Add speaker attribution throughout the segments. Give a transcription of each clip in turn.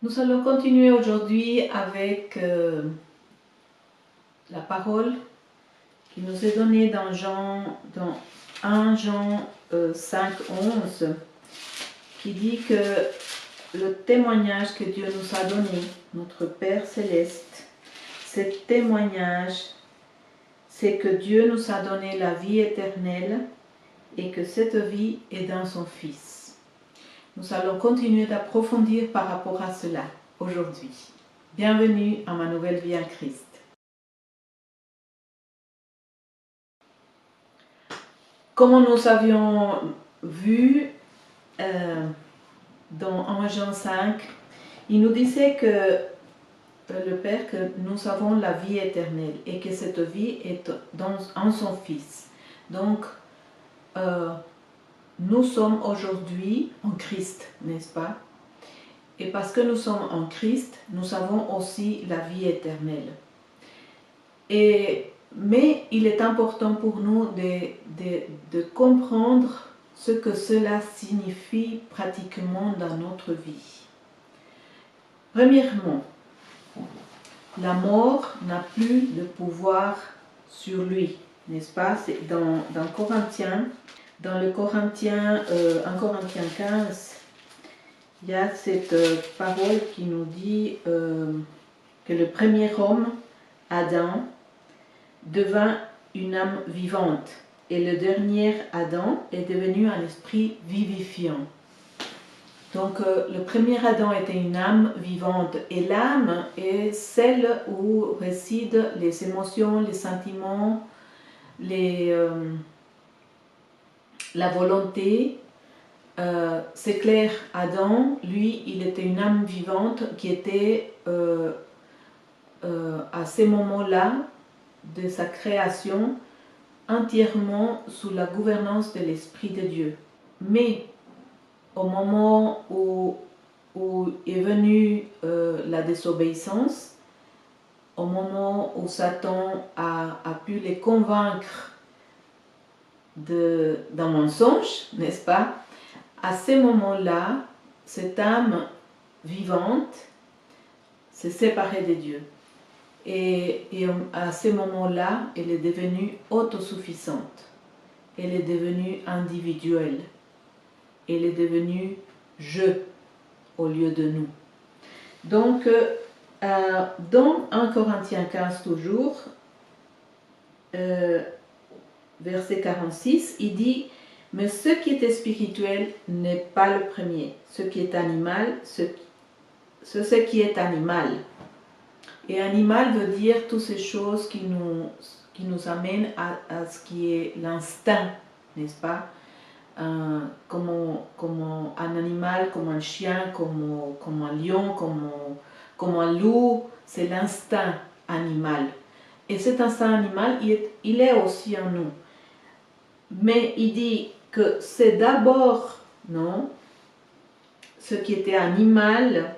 Speaker 1: Nous allons continuer aujourd'hui avec la parole qui nous est donnée dans 1 Jean 5, 11, qui dit que le témoignage que Dieu nous a donné, notre Père Céleste, ce témoignage, c'est que Dieu nous a donné la vie éternelle et que cette vie est dans son Fils. Nous allons continuer d'approfondir par rapport à cela aujourd'hui. Bienvenue à ma nouvelle vie en Christ. Comme nous avions vu dans 1 Jean 5, il nous disait que le Père, que nous avons la vie éternelle et que cette vie est en son Fils. Donc, nous sommes aujourd'hui en Christ, n'est-ce pas? Et parce que nous sommes en Christ, nous avons aussi la vie éternelle. Mais il est important pour nous de comprendre ce que cela signifie pratiquement dans notre vie. Premièrement, la mort n'a plus de pouvoir sur lui, n'est-ce pas? C'est dans Corinthiens, dans le Corinthiens, 1 Corinthiens 15, il y a cette parole qui nous dit que le premier homme, Adam, devint une âme vivante et le dernier Adam est devenu un esprit vivifiant. Donc le premier Adam était une âme vivante et l'âme est celle où résident les émotions, les sentiments, la volonté. C'est clair, Adam, lui, il était une âme vivante qui était à ces moments-là de sa création entièrement sous la gouvernance de l'Esprit de Dieu. Mais au moment où est venue la désobéissance, au moment où Satan a pu les convaincre d'un mensonge, n'est-ce pas? À ce moment-là, cette âme vivante s'est séparée de Dieu. Et à ce moment-là, elle est devenue autosuffisante. Elle est devenue individuelle. Elle est devenue je au lieu de nous. Donc, dans 1 Corinthiens 15 toujours, verset 46, il dit « Mais ce qui est spirituel n'est pas le premier. Ce qui est animal, ce qui est animal. » Et animal veut dire toutes ces choses qui nous amènent à ce qui est l'instinct, n'est-ce pas? Comme un animal, comme un chien, comme un lion, comme un loup, c'est l'instinct animal. Et cet instinct animal, il est aussi en nous. Mais il dit que c'est d'abord, non, ce qui était animal,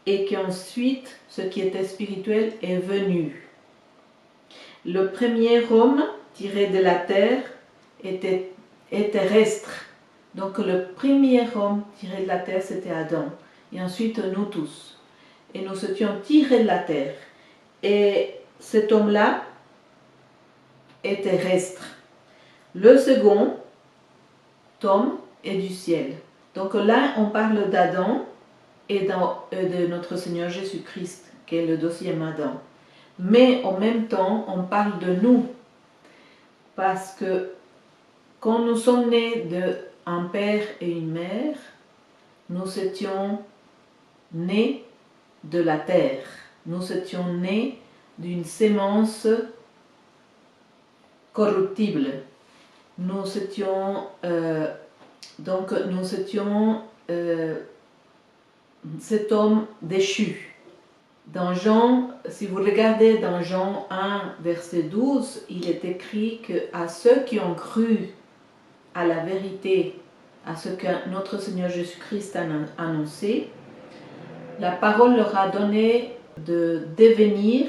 Speaker 1: et qu'ensuite, ce qui était spirituel est venu. Le premier homme tiré de la terre est terrestre. Donc le premier homme tiré de la terre, c'était Adam. Et ensuite, nous tous. Et nous étions tirés de la terre. Et cet homme-là est terrestre. Le second homme est du ciel. Donc là, on parle d'Adam et de notre Seigneur Jésus-Christ, qui est le deuxième Adam. Mais en même temps, on parle de nous, parce que quand nous sommes nés d'un père et une mère, nous étions nés de la terre. Nous étions nés d'une sémence corruptible. Nous étions cet homme déchu. Dans Jean, si vous regardez dans Jean 1, verset 12, il est écrit qu'à ceux qui ont cru à la vérité, à ce que notre Seigneur Jésus-Christ a annoncé, la parole leur a donné de devenir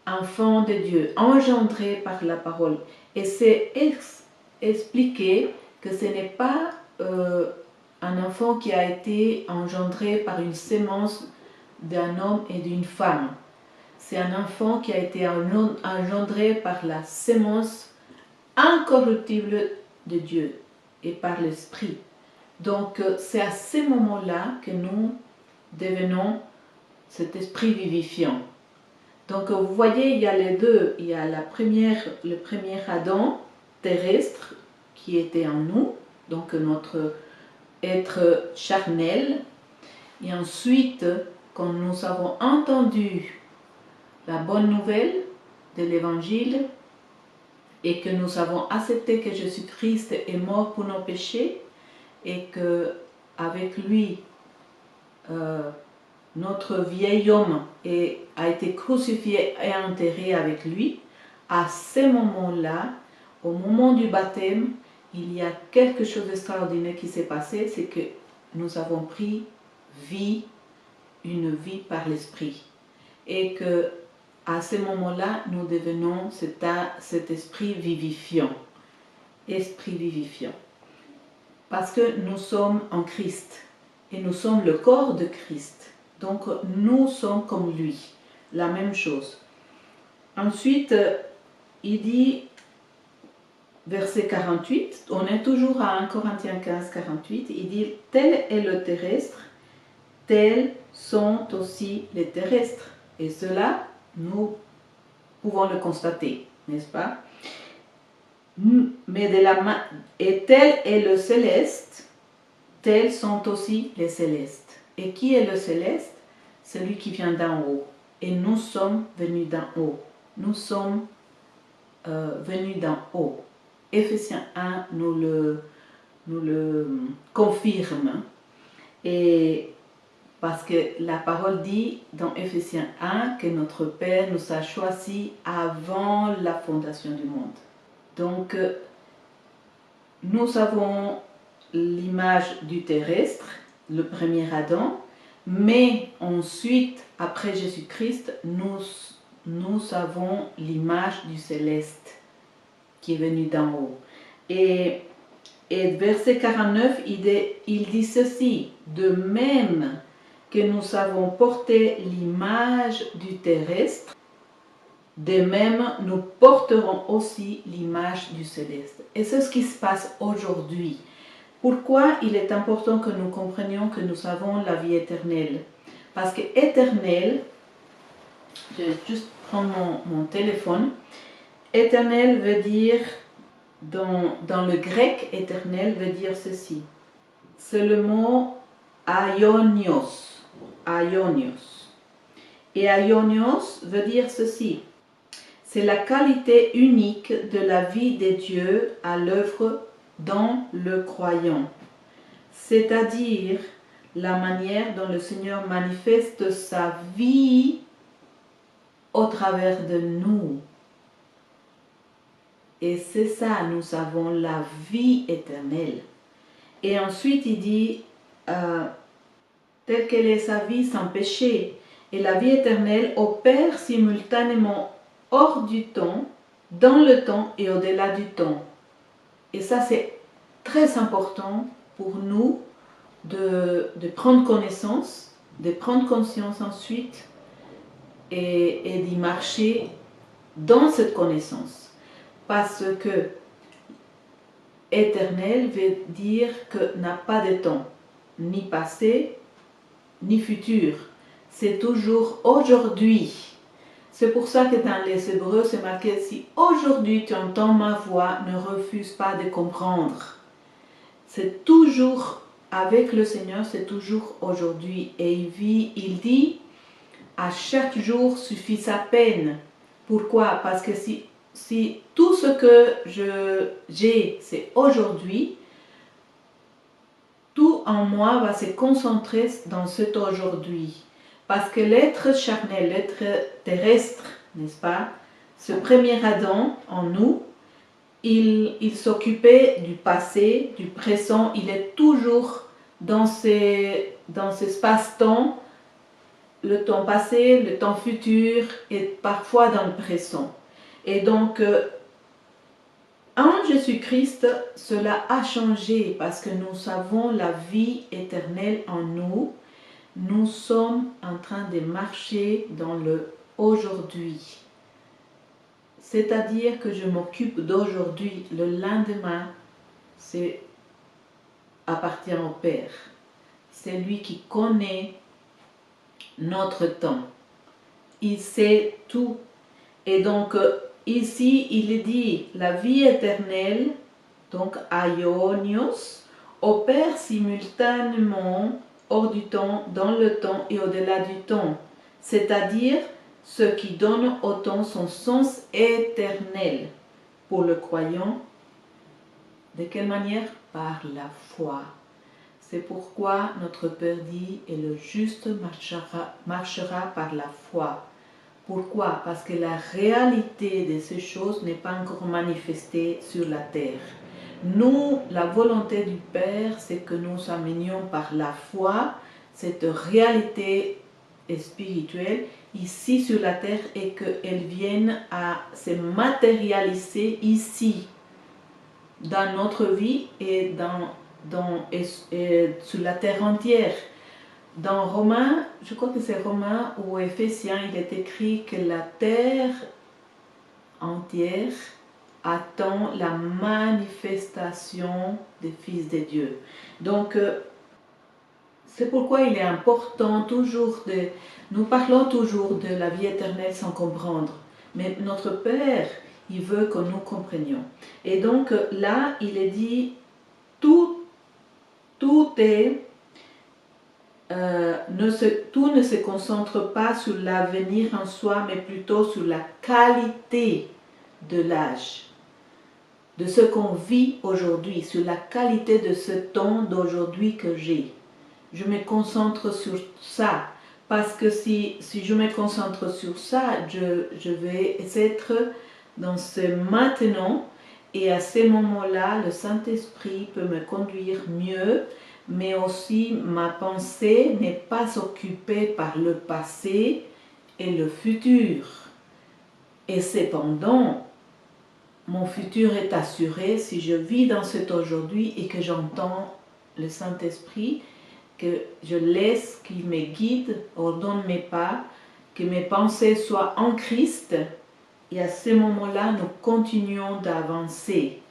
Speaker 1: enfants de Dieu, engendrés par la parole. Et c'est expliqué que ce n'est pas un enfant qui a été engendré par une sémence d'un homme et d'une femme. C'est un enfant qui a été engendré par la sémence incorruptible de Dieu et par l'Esprit. Donc c'est à ce moment-là que nous devenons cet esprit vivifiant. Donc vous voyez, il y a les deux. Il y a le premier Adam terrestre qui était en nous, donc notre être charnel. Et ensuite, quand nous avons entendu la bonne nouvelle de l'Évangile et que nous avons accepté que Jésus-Christ est mort pour nos péchés et que avec lui, notre vieil homme a été crucifié et enterré avec lui, à ce moment-là, au moment du baptême, il y a quelque chose d'extraordinaire qui s'est passé, c'est que nous avons pris vie, une vie par l'Esprit. Et que à ce moment-là, nous devenons cet esprit vivifiant. Esprit vivifiant. Parce que nous sommes en Christ. Et nous sommes le corps de Christ. Donc nous sommes comme lui. La même chose. Ensuite, il dit, verset 48, on est toujours à 1 Corinthiens 15, 48, il dit, tel est le terrestre, tels sont aussi les terrestres. Et cela, nous pouvons le constater, n'est-ce pas? Mais et tel est le céleste, tels sont aussi les célestes. Et qui est le céleste? Celui qui vient d'en haut. Et nous sommes venus d'en haut. Nous sommes venus d'en haut. Éphésiens 1 nous le confirme. Et parce que la parole dit dans Éphésiens 1 que notre Père nous a choisis avant la fondation du monde. Donc, nous avons l'image du terrestre, le premier Adam, mais ensuite, après Jésus-Christ, nous avons l'image du céleste qui est venu d'en haut. Et verset 49, il dit ceci, de même que nous avons porté l'image du terrestre, de même nous porterons aussi l'image du céleste. Et c'est ce qui se passe aujourd'hui. Pourquoi il est important que nous comprenions que nous avons la vie éternelle? Parce que éternel, je vais juste prendre mon téléphone, éternel veut dire, dans le grec, éternel veut dire ceci. C'est le mot aionios. Aionios. Et aionios veut dire ceci. C'est la qualité unique de la vie de Dieu à l'œuvre dans le croyant. C'est-à-dire la manière dont le Seigneur manifeste sa vie au travers de nous. Et c'est ça, nous avons la vie éternelle. Et ensuite il dit, telle qu'elle est sa vie sans péché. Et la vie éternelle opère simultanément hors du temps, dans le temps et au-delà du temps. Et ça, c'est très important pour nous de prendre connaissance, de prendre conscience ensuite et d'y marcher dans cette connaissance. Parce que éternel veut dire que n'a pas de temps, ni passé, ni futur. C'est toujours aujourd'hui. C'est pour ça que dans les Hébreux, c'est marqué, si aujourd'hui tu entends ma voix, ne refuse pas de comprendre. C'est toujours, avec le Seigneur, c'est toujours aujourd'hui. Et il dit, à chaque jour suffit sa peine. Pourquoi? Parce que si tout ce que j'ai, c'est aujourd'hui, tout en moi va se concentrer dans cet aujourd'hui. Parce que l'être charnel, l'être terrestre, n'est-ce pas? Ce premier Adam en nous, il s'occupait du passé, du présent, il est toujours dans cet espace-temps, le temps passé, le temps futur et parfois dans le présent. Et donc, en Jésus-Christ, cela a changé parce que nous avons la vie éternelle en nous. nous sommes en train de marcher dans le aujourd'hui. C'est-à-dire que je m'occupe d'aujourd'hui. Le lendemain, c'est appartient au Père. C'est lui qui connaît notre temps. Il sait tout. Et donc, ici, il dit la vie éternelle, donc aionios, opère simultanément hors du temps, dans le temps et au-delà du temps. C'est-à-dire ce qui donne au temps son sens éternel. Pour le croyant, de quelle manière? Par la foi. C'est pourquoi notre Père dit, et le juste marchera par la foi. Pourquoi? Parce que la réalité de ces choses n'est pas encore manifestée sur la terre. Nous, la volonté du Père, c'est que nous amenions par la foi cette réalité spirituelle ici sur la terre et qu'elle vienne à se matérialiser ici, dans notre vie et sur la terre entière. Dans Romains, je crois que c'est Romains ou Éphésiens, il est écrit que la terre entière attend la manifestation des fils de Dieu. Donc, c'est pourquoi il est important toujours nous parlons toujours de la vie éternelle sans comprendre. Mais notre Père, il veut que nous comprenions. Et donc, là, il est dit, tout est... tout ne se concentre pas sur l'avenir en soi, mais plutôt sur la qualité de l'âge, de ce qu'on vit aujourd'hui, sur la qualité de ce temps d'aujourd'hui que j'ai. Je me concentre sur ça, parce que si je me concentre sur ça, je vais être dans ce maintenant, et à ce moment-là, le Saint-Esprit peut me conduire mieux, mais aussi ma pensée n'est pas occupée par le passé et le futur. Et cependant, mon futur est assuré si je vis dans cet aujourd'hui et que j'entends le Saint-Esprit, que je laisse qu'il me guide, ordonne mes pas, que mes pensées soient en Christ, et à ce moment-là, nous continuons d'avancer.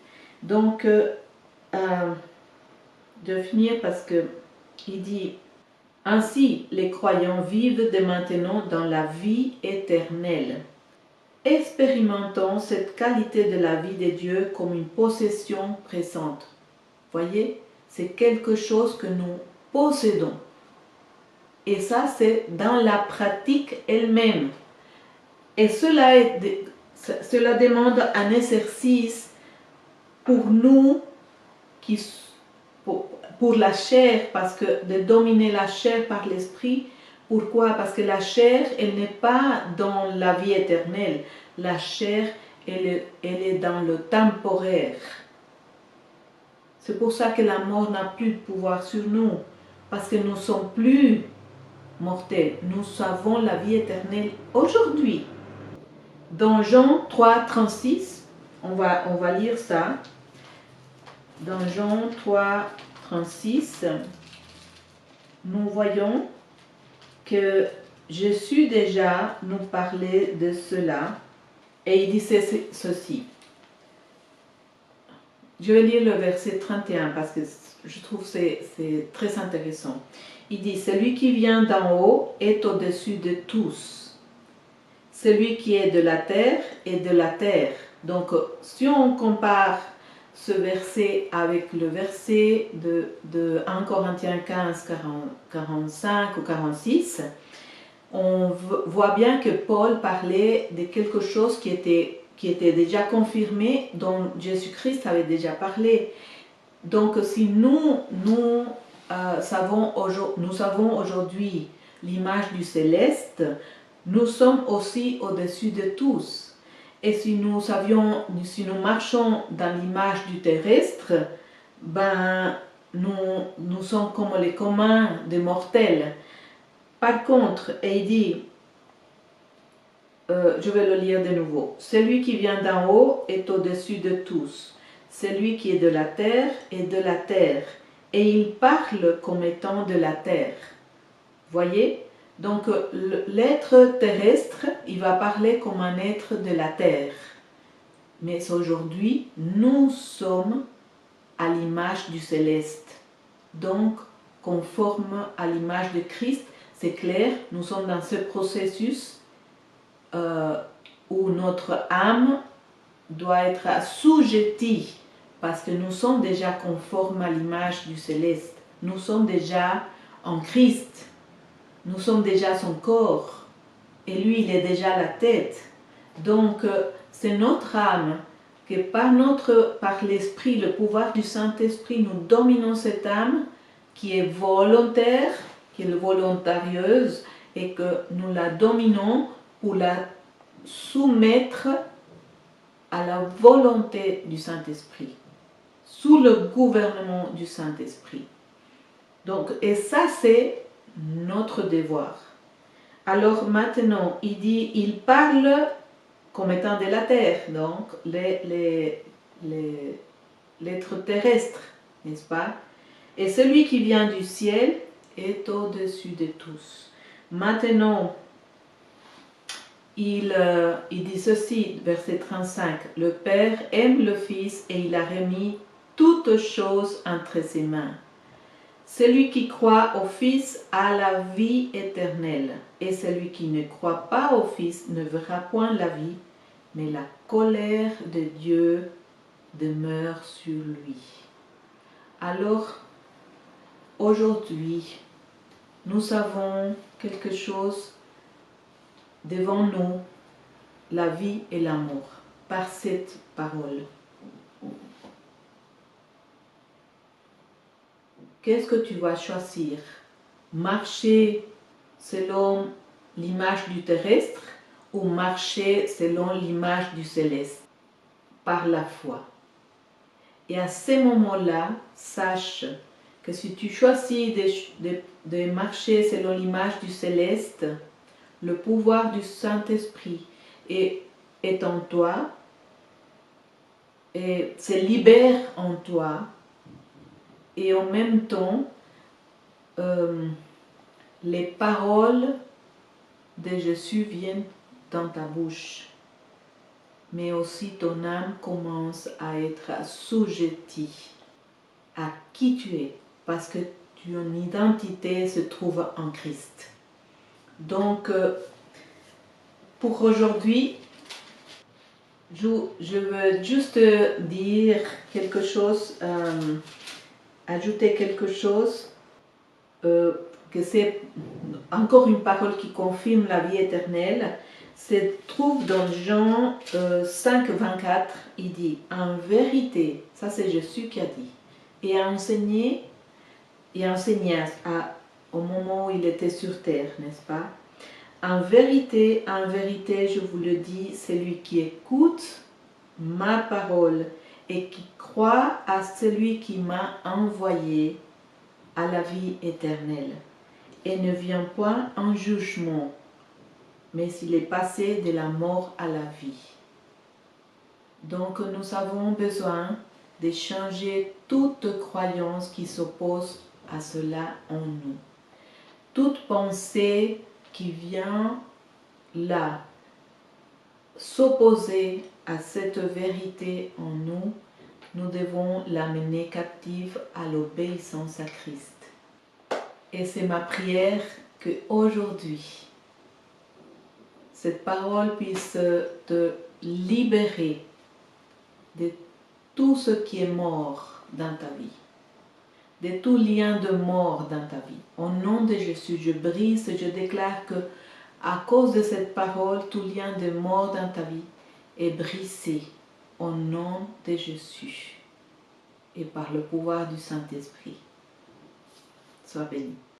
Speaker 1: Donc, de finir parce que il dit ainsi les croyants vivent dès maintenant dans la vie éternelle. Expérimentons cette qualité de la vie de Dieu comme une possession présente. Voyez, c'est quelque chose que nous possédons. Et ça, c'est dans la pratique elle-même. Et cela demande un exercice pour nous pour la chair, parce que de dominer la chair par l'esprit. Pourquoi? Parce que la chair, elle n'est pas dans la vie éternelle. La chair, elle est dans le temporaire. C'est pour ça que la mort n'a plus de pouvoir sur nous, parce que nous ne sommes plus mortels. Nous avons la vie éternelle aujourd'hui. Dans Jean 3, 36, on va lire ça. Dans Jean 3, 36, nous voyons que Jésus déjà nous parlait de cela et il disait ceci. Je vais lire le verset 31 parce que je trouve que c'est très intéressant. Il dit, celui qui vient d'en haut est au-dessus de tous. Celui qui est de la terre est de la terre. Donc, si on compare ce verset avec le verset de 1 Corinthiens 15, 45 ou 46, on voit bien que Paul parlait de quelque chose qui était déjà confirmé, dont Jésus-Christ avait déjà parlé. Donc si nous avons aujourd'hui l'image du céleste, nous sommes aussi au-dessus de tous. Et si nous marchons dans l'image du terrestre, ben, nous sommes comme les communs des mortels. Par contre, il dit, je vais le lire de nouveau, celui qui vient d'en haut est au-dessus de tous. Celui qui est de la terre est de la terre. Et il parle comme étant de la terre. Voyez? Donc l'être terrestre, il va parler comme un être de la terre. Mais aujourd'hui, nous sommes à l'image du céleste. Donc, conforme à l'image de Christ, c'est clair, nous sommes dans ce processus où notre âme doit être assujettie parce que nous sommes déjà conformes à l'image du céleste. Nous sommes déjà en Christ. Nous sommes déjà son corps. Et lui, il est déjà la tête. Donc, c'est notre âme que par l'Esprit, le pouvoir du Saint-Esprit, nous dominons cette âme qui est volontaire, qui est volontarieuse, et que nous la dominons pour la soumettre à la volonté du Saint-Esprit, sous le gouvernement du Saint-Esprit. Donc, et ça, c'est notre devoir. Alors maintenant, il parle comme étant de la terre, donc l'être terrestre, n'est-ce pas? Et celui qui vient du ciel est au-dessus de tous. Maintenant, il dit ceci, verset 35, « Le Père aime le Fils et il a remis toutes choses entre ses mains. Celui qui croit au Fils a la vie éternelle, et celui qui ne croit pas au Fils ne verra point la vie, mais la colère de Dieu demeure sur lui. » Alors, aujourd'hui, nous avons quelque chose devant nous, la vie et l'amour, par cette parole. Qu'est-ce que tu vas choisir? Marcher selon l'image du terrestre ou marcher selon l'image du céleste? Par la foi. Et à ce moment-là, sache que si tu choisis de marcher selon l'image du céleste, le pouvoir du Saint-Esprit est en toi et se libère en toi, et en même temps, les paroles de Jésus viennent dans ta bouche, mais aussi ton âme commence à être assujettie à qui tu es, parce que ton identité se trouve en Christ. Donc, pour aujourd'hui, je veux juste dire quelque chose, ajouter quelque chose, que c'est encore une parole qui confirme la vie éternelle. Se trouve dans Jean 5, 24, il dit « En vérité », ça c'est Jésus qui a dit, et a enseigné au moment où il était sur terre, n'est-ce pas? En vérité, je vous le dis, celui qui écoute ma parole et qui croit à celui qui m'a envoyé à la vie éternelle, et ne vient point en jugement, mais il est passé de la mort à la vie. Donc nous avons besoin de changer toute croyance qui s'oppose à cela en nous. Toute pensée qui vient là s'opposer à cette vérité en nous, nous devons l'amener captive à l'obéissance à Christ. Et c'est ma prière qu'aujourd'hui, cette parole puisse te libérer de tout ce qui est mort dans ta vie, de tout lien de mort dans ta vie. Au nom de Jésus, je brise, je déclare que à cause de cette parole, tout lien de mort dans ta vie est brisé au nom de Jésus et par le pouvoir du Saint-Esprit. Sois béni.